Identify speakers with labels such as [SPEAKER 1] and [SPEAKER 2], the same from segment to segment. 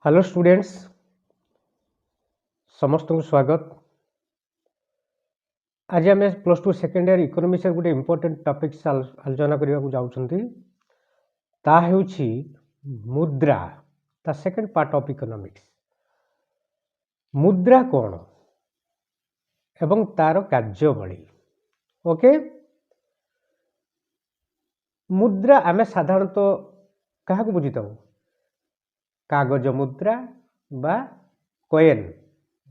[SPEAKER 1] Hello students समस्त को स्वागत। आज आम plus two second year economics गोटे इंपोर्टेंट टॉपिक आलोचना करने जाऊँगी मुद्रा ता सेकेंड पार्ट ऑफ इकोनॉमिक्स। मुद्रा कौन एवं तार कार्यावली। ओके, मुद्रा आम साधारणतः क्या बुझी था कागज मुद्रा बा कॉइन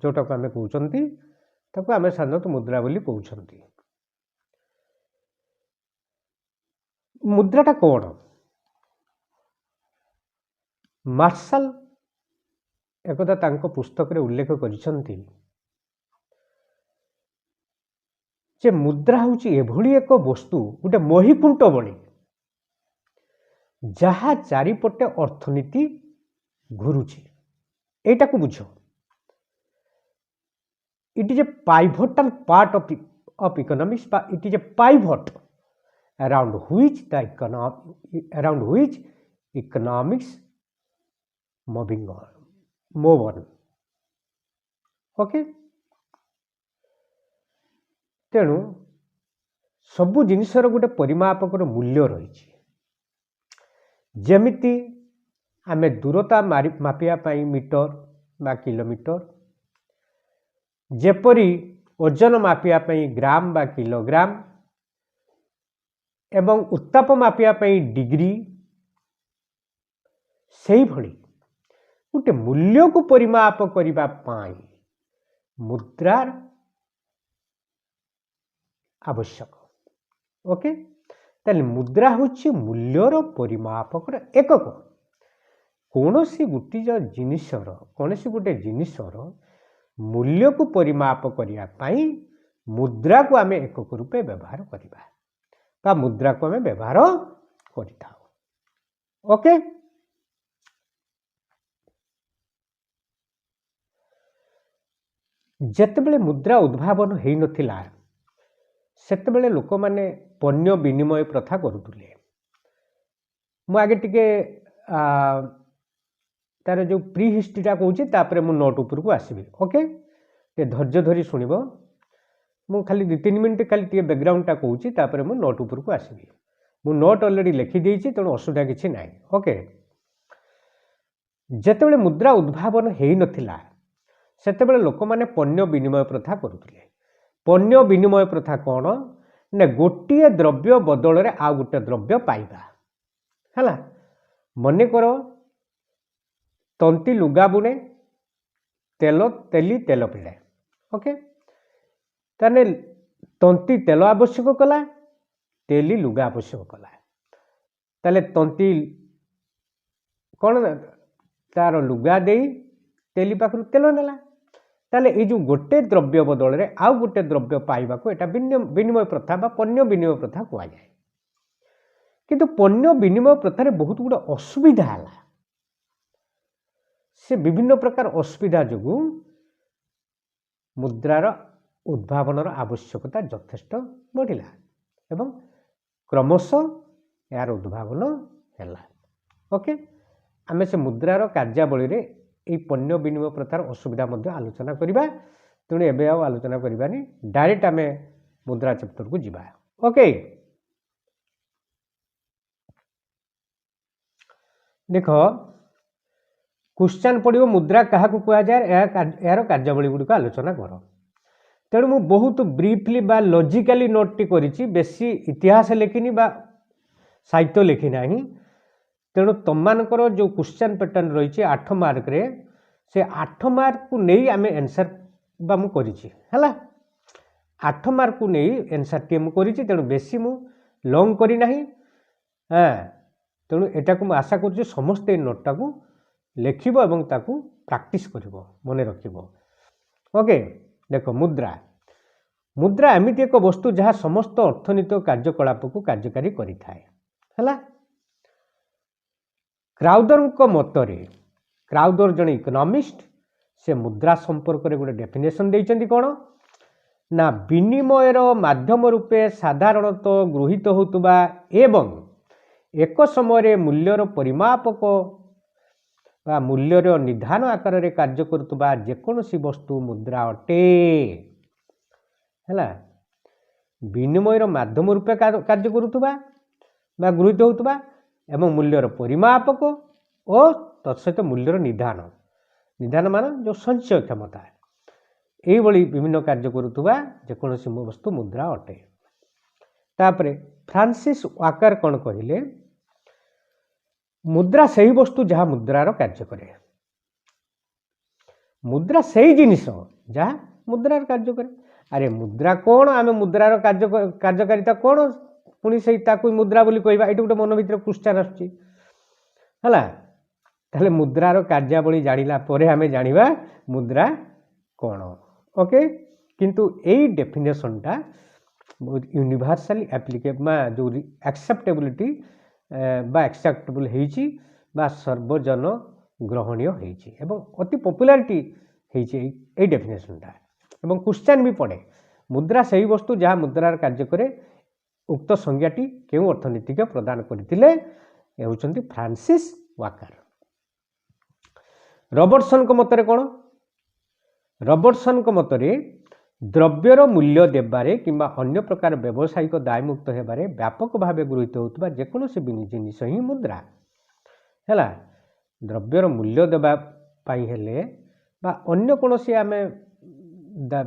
[SPEAKER 1] जोटा को आम कहते ताको आम साधारणतः मुद्रा बोली कहते। मुद्राटा कौन मार्शल एकदा तांको पुस्तक रे उल्लेख करिसंती जे मुद्रा होची एभली एक वस्तु गोटे महीकुंट बणी जहा चारिपटे अर्थनीति घुरुची। एटा को बुझो, it is a pivotal part of economics बा it is a pivot around which economics move on. Okay, तेणु सबु जिनिसर गोटे परिमापकर मूल्य रही। जेमिति आमे दूरता मापिया पाई मीटर बा किलोमीटर, जेपरी ओजन मापिया पाई ग्राम बा किलोग्राम एवं उत्ताप मापिया पाई डिग्री, सेही भली गोटे मूल्य को परिमाप करिबा पाई मुद्रार आवश्यक। ओके, ताले मुद्रा होची मूल्यर परिमापकर एकक। कौनसी गोटे जिनिसर कौनसी गोटे जिनिसर मूल्य को परिमाप करिया पाई मुद्रा को आमे एकक रूपे व्यवहार करिबा बा मुद्रा को आमे व्यवहार करिता। ओके, जेतेबेले मुद्रा उद्भावन हेई नथिला सेतेबेले लोक माने पण्य विनिमय प्रथा करुतुले। मु आगे टिके तार जो प्री हिस्ट्रीटा कहूँ तापर मु नोट उपर को आसबि। ओके, ते धैर्य धरी शुणिब। मु खाली 2-3 मिनट खाली टे बैकग्राउंडटा कहूँ तापर मु नोट उपर को आसबि। मु नोट ऑलरेडी लिखि देइछि तेणु असुविधा किछि नाही। ओके, जेतेबेले मुद्रा उद्भावन हेई नथिला सेतेबेले लोक माने पण्य विनिमय प्रथा करुतुले। पण्य विनिमय प्रथा कौन ने गोटे द्रव्य बदल रे आ गोटे द्रव्य पाइबा हला। मने करो तंती लुगा बुणे तेली तेल पिड़े। ओके, ताने तंती तेल आवश्यक कला तेली लुगा आवश्यक कला। ताले तंती कौन तार लुगा दे तेली पाखरु तेल नेला। ताले ये जो गोटे द्रव्य बदल रे आउ गोटे द्रव्य पाइबा को एटा विनिमय प्रथा बा पण्य विनिमय प्रथा कुआ जाए। किंतु पण्य विनिमय प्रथा रे बहुत गुड़ा असुविधा हला। से विभिन्न प्रकार असुविधा जोगु मुद्रार उद्भावनर आवश्यकता यथेष्ट बढ़िला एवं क्रमशः यार उद्भावन हैला। ओके, आमे से मुद्रार कार्यावली रे এই পণ্য বিনিময় প্রথার অসুবিধা মধ্যে আলোচনা করিবা। তেণু এবে আও আলোচনা করিবানি, ডাইরেক্ট আমি মুদ্রা চ্যাপ্টর কু ଯିବା। ওকে, দেখ क्वेश्चन पड़ो मुद्रा क्या कह जाए यार कार्यावली गुड़िक आलोचना कर। तेणु मु बहुत ब्रीफली बा लॉजिकली नोट टी करिछि, बेसी इतिहास लिखिनी बा साहित्य लिखि नाही। तेणु तुममानकर जो क्वेश्चन पैटर्न रही 8 मार्क रे से 8 मार्क को नहीं आम एनसर बा मु करिछि हला। 8 मार्क को नहीं एनसर टी मु करिछि, तेणु बेसी मु लॉन्ग करी नाही। तेणु एटा को मु आशा करूछि समस्त नोटटा को लेखिबो एवं ताकू प्रैक्टिस करिवो मने रखिबो। ओके, देखो मुद्रा मुद्रा एमिति एक वस्तु जहाँ समस्त अर्थनीतिक कार्यकलाप को कार्यकारी करिथाए हला। क्राउदर मतरे क्राउदर जन इकोनॉमिस्ट से मुद्रा संपर्क में गोटे डेफिनेशन देइचंती कौन ना विनिमयर माध्यम रूपे साधारणतः गृहीत होतुबा एवं एक समय मूल्यर परिमापक बा मूल्यर निधान आकार रे कार्य करुवा जेकोसी वस्तु मुद्रा अटे है विनिमयर माध्यम रूपे कार्य करुवा गृहीत होता एवं मूल्यर परिमापक और तत्सहित मूल्यर निधान निधान मान जो संचय क्षमता यही विभिन्न कार्य करुवा जेकोसी वस्तु मुद्रा अटे। तापरे फ्रांसिस वाकर कौन कहले मुद्रा सही वस्तु जहाँ मुद्रार कार्य करे मुद्रा सही जिनिस जहाँ मुद्रार कार्य करे। अरे मुद्रा कौन आम मुद्रार कार्यकारिता कौन पुणी से मुद्रा बोली कहवा ये गोटे मन भर क्वेश्चन आसला मुद्रार कार्यावली जानिला परे आमे जानिबा मुद्रा कौन। ओके किंतु यही डेफिनेशनटा यूनिवर्सली एप्लिकेबल जो एक्सेप्टेबिलिटी बा एक्सेप्टेबल होईची बा सर्वजन ग्रहणीय होईची एवं अति पॉपुलैरिटी होईची ए डेफिनेशनटा एवं क्वेश्चन भी पड़े मुद्रा सही वस्तु जहाँ मुद्रार कार्य करे उक्त संज्ञाटी केउं अर्थनीतिज्ञ प्रदान करथिले हेउचंती फ्रांसिस वाकर। रॉबर्टसन को मतरे कौन रॉबर्टसन को मतरे द्रव्यर मूल्य देबारे किंबा अन्य प्रकार व्यावसायिक दायमुक्त हेबारे व्यापक भाव गृहीत होउतबा जेकोसी जिनिस ही मुद्रा है द्रव्यर मूल्य देबा पाई हेले बा अन्य कोनोसी आमे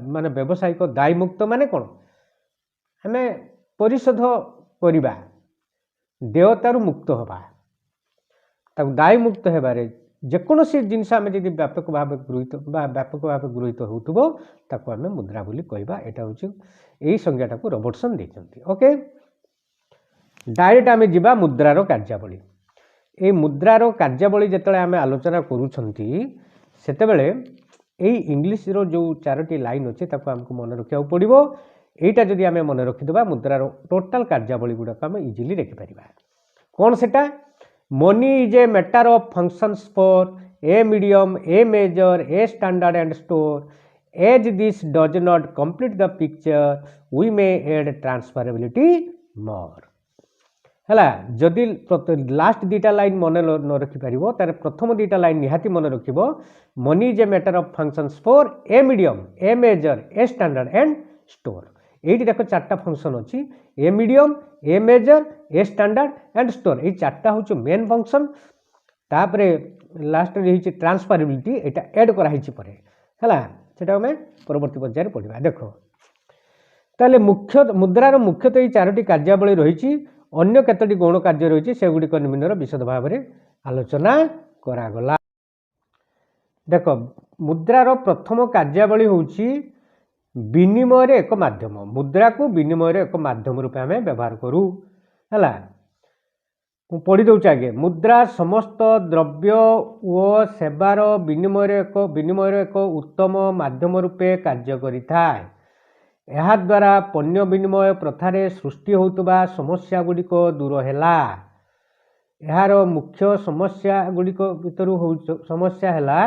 [SPEAKER 1] माने व्यावसायिक दायमुक्त माने कौन आमे परिशोध करिबा देयतारु मुक्त होबा ताकु दायमुक्त हेबारे जेकोसी जिनस आम जब व्यापक भाव गृहीत होउतबो ताकु आमे मुद्रा बोली कहबा एटा होची एही संज्ञाटा को रॉबर्टसन देचंती। ओके डायरेक्ट आमे जिबा मुद्रार कार्यावली ए मुद्रार कार्यावली जेतले आमे आलोचना करूछंती सेतेबेले एही इंग्लिश रो जो चारोटी लाइन अछि ताकु हमको मन रखिया पड़िबो एटा जदि आमे मन रखिदबा मुद्रार टोटल कार्यावली गुडा को आमे इजीली रखि परिबा। कोन सेटा money is a matter of functions for a medium a measure a standard and store as this does not complete the picture we may add transferability more है जदि लास्ट दीटा लाइन मन न रखिपर तार प्रथम दीटा लाइन निहाती मन रख money is a matter of functions for a medium a measure a standard and store ये देख चार्टा फंक्शन अच्छी a medium a measure a standard and store ये चार्टा हूँ मेन फंक्शन तापर लास्ट ट्रांसफरेबिलिटी यहाँ एड कराई परे है आम परवर्ती पर्यायर पढ़ा। देख ताले मुख्य मुद्रार मुख्यतः ये चारोटी कार्यावली रही अन्य केतोटी गौण कार्य रही से गुड़िक निम्नर विशद भाव में आलोचना करागला। देख मुद्रार प्रथम कार्यावली होची विनिमय एक माध्यम मुद्रा को विनिमय एक माध्यम रूपे आम व्यवहार करूँ है पढ़ी दौचे आगे मुद्रा समस्त द्रव्य और सेवार विनिमय एक उत्तम माध्यम रूपे कार्य करिथाए। एहा द्वारा पण्य विनिमय प्रथारे सृष्टि होतबा समस्या गुड़िक दूर हैला। एहार मुख्य समस्या गुड़िक भितर समस्या हैला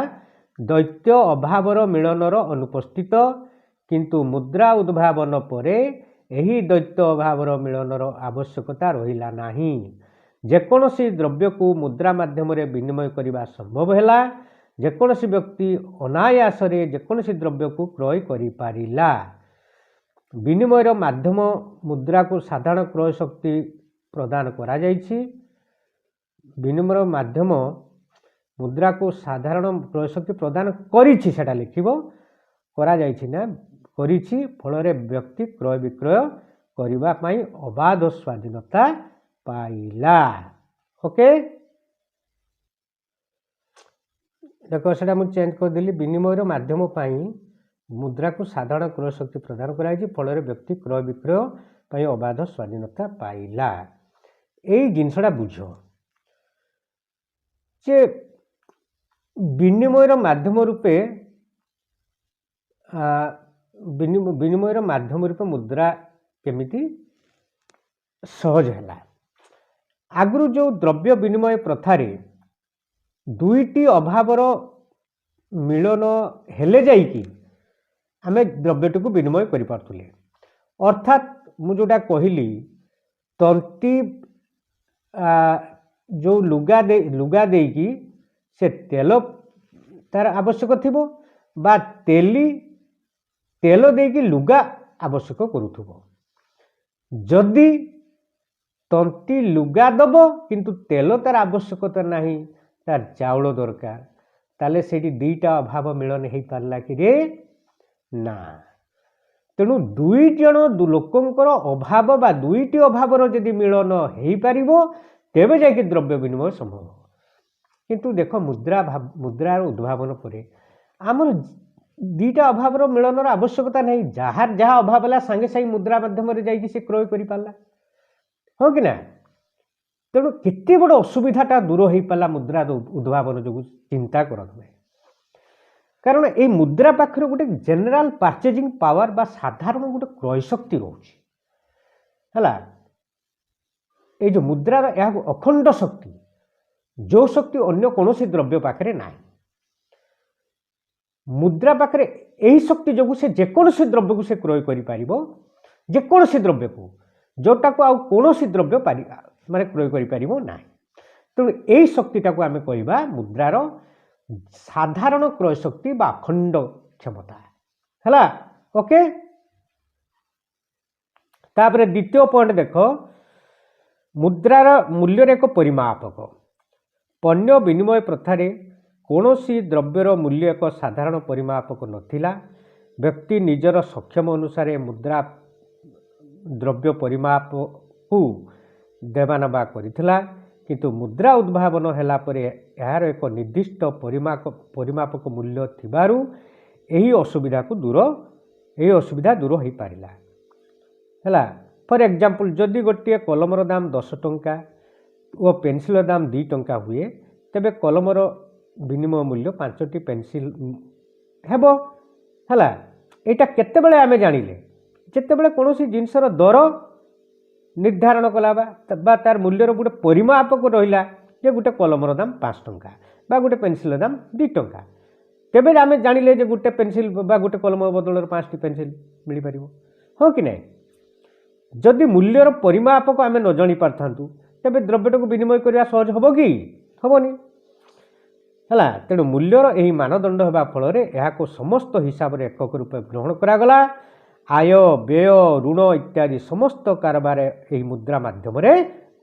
[SPEAKER 1] दैत्य अभावर मिलनर अनुपस्थित किंतु मुद्रा उद्भावन परे एही दैत्य अभावर मिलनर आवश्यकता रहिला नाही। जेकोसी द्रव्य को मुद्रा माध्यम विनिमय करने संभव है जेकोसी व्यक्ति अनायास जेकोसी द्रव्य को क्रय करिपारिला। विनिमयर माध्यम मुद्रा को साधारण क्रय शक्ति प्रदान करा जाइछि। विनिमय माध्यम मुद्रा को साधारण क्रय शक्ति प्रदान करिछि सेटा लिखिबो करा जाइछि ना करिछि फल व्यक्ति क्रय विक्रय करबा पई अबाध स्वाधीनता पाइला। ओके देखो सेटा मु चेंज कर देली विनिमय माध्यम पाई मुद्रा को साधारण क्रय शक्ति प्रदान कराई फल व्यक्ति क्रय विक्रय पई अबाध स्वाधीनता पाइला। यही जिनसटा बुझ जे विनिमय माध्यम रूपे विनिमय माध्यम रूपे मुद्रा केमिति सहज है। आगु जो द्रव्य विनिमय प्रथारे दुईटी अभावर मिलन हेले जाइकी आमे द्रव्यटी को विनिमय करि पारथुले। अर्थात मु जोटा कहली तंती जो लुगा देकी से तेल तार आवश्यक थिबो बा तेल देकी लुगा आवश्यक करूथुबो। जदि तंती लुगा दब किंतु तेल तार आवश्यकता नहीं, तार चाउल दरकार, ताले सेठी दुईटा अभाव मिलन हो पारला कि रे ना। तेणु दुई जन लोकंकर अभाव बा दुईटी अभावर जदि मिलन हो पारिबो तेबे जाके द्रव्य विनिमय संभव। किंतु देख मुद्रार उद्भावन पर आमर दुईटा अभावर मिलनर आवश्यकता नहीं, जार जहाँ अभाव है सांगे सांगे मुद्रा माध्यम से क्रय कर पाला, हाँ कि ना। तेणु केते बड़ असुविधाटा दूर हो पाला मुद्रा उद्भावन जो चिंता कर तुम्हें। कारण ये मुद्रा पाखरे गोटे जनरल परचेजिंग पावर बा साधारण गोटे क्रय शक्ति रोचे है। ये जो मुद्रार अखंड शक्ति, जो शक्ति अन्य कौन द्रव्य पाखरे ना। मुद्रा पाखरे यही शक्ति जो से जेकोसी द्रव्य को से क्रय कर जेकोसी द्रव्य को जोटा को आउ कौन द्रव्य माने क्रय कर ना। तेणु यही शक्तिटा को आम कह मुद्रार साधारण क्रय शक्ति बा अखंड क्षमता है। ओके, तापर द्वितीय पॉइंट देख, मुद्रार मूल्यर एक परिमापक। पण्य विनिमय प्रथारे कौनसी द्रव्यर मूल्य एक साधारण परिमापक नथिला। व्यक्ति निजर सक्षम अनुसार मुद्रा द्रव्य परिमाप को देवानबा करिथिला, किंतु मुद्रा उद्भावन हैला परे यार एक निर्दिष्ट परिमापक मूल्य थिबारु एही असुविधा दूर हो पारिला हैला। फॉर एग्जांपल जदि गोटे कलमर दाम 10 टंका और पेंसिल दाम 2 टंका हुए, तेबे कलमर विनिमय मूल्य 5टी पेंसिल हेबो हैला। एटा केतेबेले आमे जानिले जेतेबेले कोनोसी जिनसर दर निर्धारण कला बा तार मूल्यर गोटे परिमापक रहिला जे गोटे कलमर दाम 5 टंका बा गोटे पेंसिल दाम 2 टंका, तेबे आमे जानिले जे गोटे पेंसिल बा गोटे कलम बदल 5टी पेंसिल मिल पारिबो, हाँ कि नहीं। जदि मूल्यर परिमापक आमे न जानी पारथांतु तेबे द्रव्यटा को विनिमय करबा सहज हबो कि हबोनी हैला। तेणु मूल्यर यही मानदंड होगा फल को समस्त हिसाब से एकक रूप ग्रहण करागला। आय व्यय ऋण इत्यादि समस्त कारबार यही मुद्रा माध्यम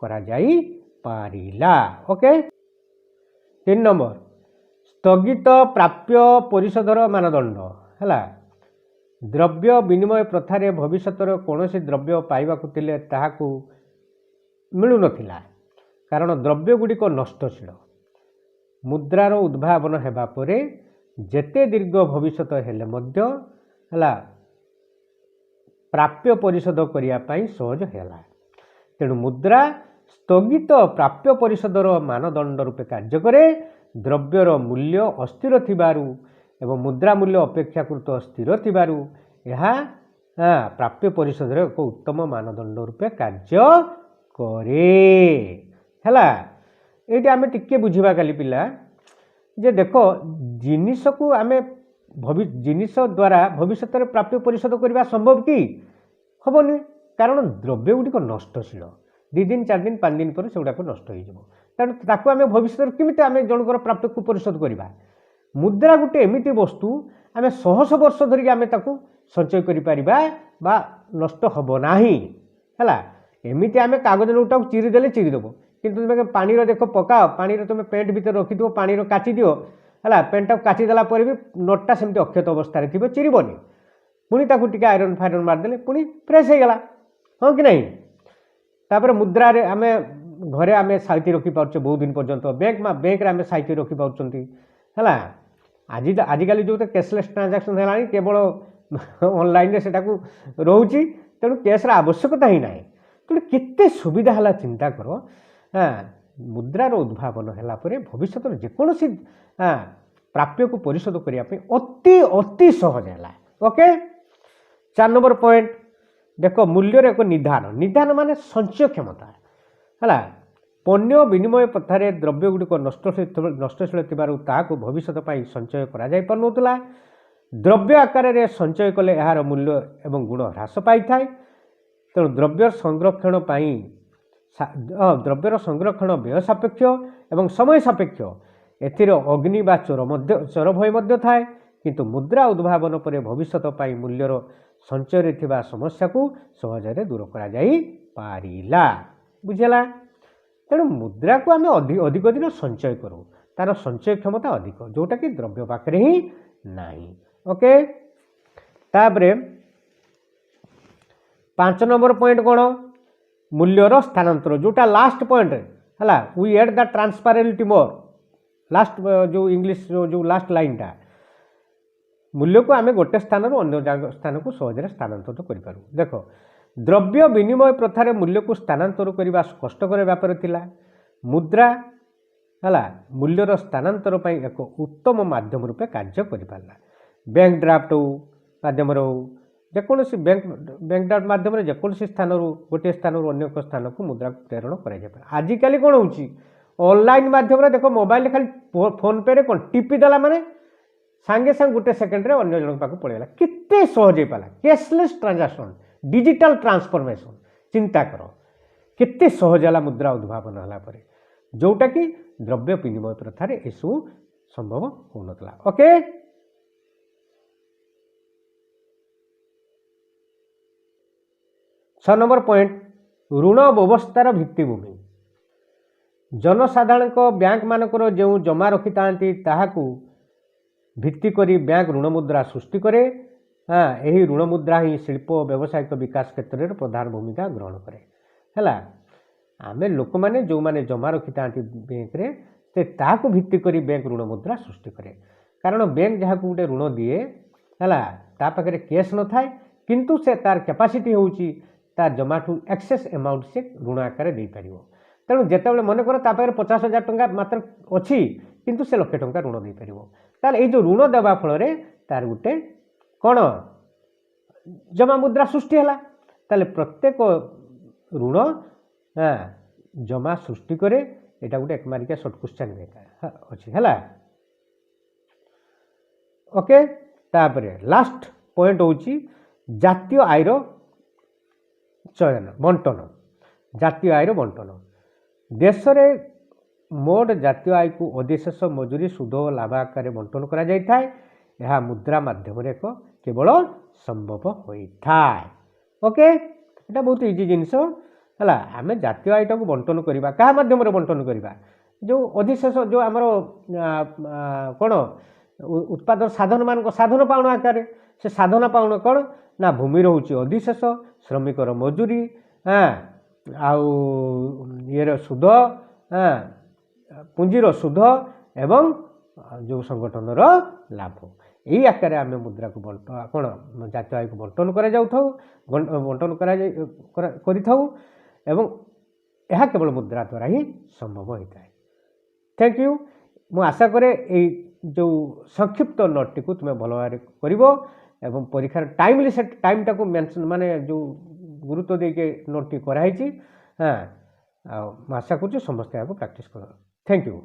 [SPEAKER 1] करा जाई पारिला। ओके, 3 नंबर स्थगित प्राप्य परिशोधर मानदंड हैला। द्रव्य विनिमय प्रथारे भविष्यतर कौन द्रव्य पाइबाकु थिले ताहाकु मिलु नथिला, कारण द्रव्य गुड़िक नष्टशील। मुद्रार उद्भावन हेबा परे जेते दीर्घ भविष्यत हेले मध्य हैला प्राप्य परिशोध करिया पई सहज हैला। तेणु मुद्रा स्थगित प्राप्य परिशोधर मानदंड रूपे कार्य करे। द्रव्यर मूल्य अस्थिर थिबारु एवं मुद्रा मूल्य अपेक्षाकृत स्थिर थिबारु यह प्राप्य परिशोधर एक उत्तम मानदंड रूपे कार्य करे हैला। ये आम टिके बुझा काली पिला जे देख जिनिस को आम जिनिस द्वारा भविष्य में प्राप्य परिशोध करने संभव कि हेनी, कारण द्रव्य गुड़िक नष्टशील 2 दिन 4 दिन 5 दिन पर से गुड़ाक नष्ट हो तेणु आम भविष्य केमी आम जनकर प्राप्य को परिशोध करवा। मुद्रा गोटे एमती वस्तु आम 100 वर्ष धरिक आम संचय कर नष्ट हम ना है। एमती आम कागज नोटा चिरीदे चिरीदेव, किंतु तुम पानी देख पकाओ, पानी तुम पेंट भीतर रखिद पानी काची दियो है, पेंटा काचिदेला भी नोटा सेमती अक्षत अवस्था थी चिरबनी, पुणी टे आयरन फायरन मारदे पुणी फ्रेश हो गला, हाँ कि नहीं। तापर मुद्रा आम घरे आम साइती रखी पार्चे बहुत दिन पर्यंत, बैंक आम साइती रखी पार्टी है। आजिकल जो कैशलेस ट्रांजैक्शन है केवल ऑनलाइन से रोचे, तेणु कैश्र आवश्यकता ही ना। तेणु केते सुविधा है चिंता कर। मुद्रार उद्भावन है भविष्य जेकोसी प्राप्य को परिशोध करने अति अति सहज है। ओके, 4 नंबर पॉइंट देख मूल्यर एक निधान माने संचय क्षमता है। पण्य विनिमय प्रथारे द्रव्य गुड़िक नष्टशील ताकू भविष्य संचय करा। द्रव्य आकार में संचय कले यार मूल्य एवं गुण ह्रास पाई थाए। तेणु द्रव्य संरक्षण व्यय सापेक्ष एवं समय सापेक्ष एथिरे अग्नि बा चोर भय मध्य थाए किंतु मुद्रा उद्भावन पर भविष्यत पाई मूल्यर संचय थिबा समस्या को सहजरे दूर करा जाई पारिला बुझला। तेणु मुद्रा को आम अधिक दिन संचय करूँ तार संचय क्षमता अधिक जोटा कि द्रव्य पाखे ही नहीं। ओके तापरे 5 नंबर पॉइंट कौन मूल्यर स्थानांतर जोटा लास्ट पॉइंट है we add the transparent more last जो इंग्लिश जो लास्ट लाइनटा मूल्य को आम गोटे स्थान अन्य स्थान को सहजरे स्थानांतरित करूँ। देख द्रव्य विनिमय प्रथार मूल्य को स्थानांतर करने कष्टकर व्यापार थिला मुद्रा है मूल्यर स्थानांतर एक उत्तम माध्यम रूपे कार्य करिपारला। बैंक ड्राफ्ट हो माध्यम हो जेकोसी बैंक ड्राफ्ट माध्यम जेकोसी स्थान गोटे स्थान अन्य स्थान को मुद्रा प्रेरण कर आजिकल कौन हो ऑनलाइन माध्यम देख मोबाइल खाली फोन पे रे कौन टिपिदेला माने सांगे सांगे गोटे सेकेंड रे अन्य जन पाक पड़ेगा केते सहज हो पाला कैशलेस ट्रांजैक्शन डिजिटल ट्रांसफॉर्मेशन चिंता कर केते सहज है मुद्रा उद्भावन है जोटा कि द्रव्य विनिमय प्रथार एसबू संभव हो नतला। ओके 6 नंबर पॉइंट ऋण व्यवस्थार भित्तिभूमि जनसाधारण बैंक मानकर जो जमा रखि ताहाकू भित्ति करी बैंक ऋण मुद्रा सृष्टि करे। हाँ यही ऋण मुद्रा ही शिल्प व्यावसायिक विकास क्षेत्र में प्रधान भूमिका ग्रहण करे है। आमे लोक माने जो माने जमा रखि बैंक रे से ताहाकू भित्ति करी बैंक ऋण मुद्रा सृष्टि करे कारण बैंक जहाँ को गोटे ऋण दिए है ता पाखे कैश न थाए किंतु से तार कैपेसिटी होउची तार जमा ठू एक्सेस अमाउंट से ऋण आकार दे पारिबो। तेणु जितेबाला मन कर ता पाखे 50,000 टंका मात्र अच्छी किंतु से लक्षे टंका ऋण दे पारिबो ताल ए जो ऋण देवा फल तार गोटे कौन जमा मुद्रा सृष्टि है ताले प्रत्येक ऋण जमा सृष्टि करे एटा गोटे एक मारिका शॉर्ट क्वेश्चन अच्छी है। ओके तापरे लास्ट पॉइंट होची जातीय आयर चयन बंटन जातीय आयर बंटन देश रे मोट जातीय आय को अधिशेष मजूरी सुध और लाभ आकार बंटन करा जाय थाए यह मुद्रा माध्यम एक केवल संभव होता है। ओके एटा बहुत इजी जिनस है आम जातीय आयटा को बंटन करवा क्या माध्यम बंटन करवा जो अधिशेष जो आमर कौन उत्पादन साधन मान साधन पाउण आकार से साधन पाउण कौन ना भूमि रोचे अधिशेष श्रमिकर मजूरी हाँ आउ ये सुध हाँ पुंजीर सुध एवं जो संगठन लाभ यही आकार आम मुद्रा को कौन जातीय आय को बंटन कर एवं यह केवल मुद्रा द्वारा ही संभव होता है। थैंक यू मु आशा करे जो संक्षिप्त नोट को तुम्हें भल भाव कर परीक्षार टाइमली से टाइम टाक मेंशन माने जो गुरुत्व देके नोट कराई हाँ आशा करूँ समस्ते यहाँ प्रैक्टिस कर। Thank you.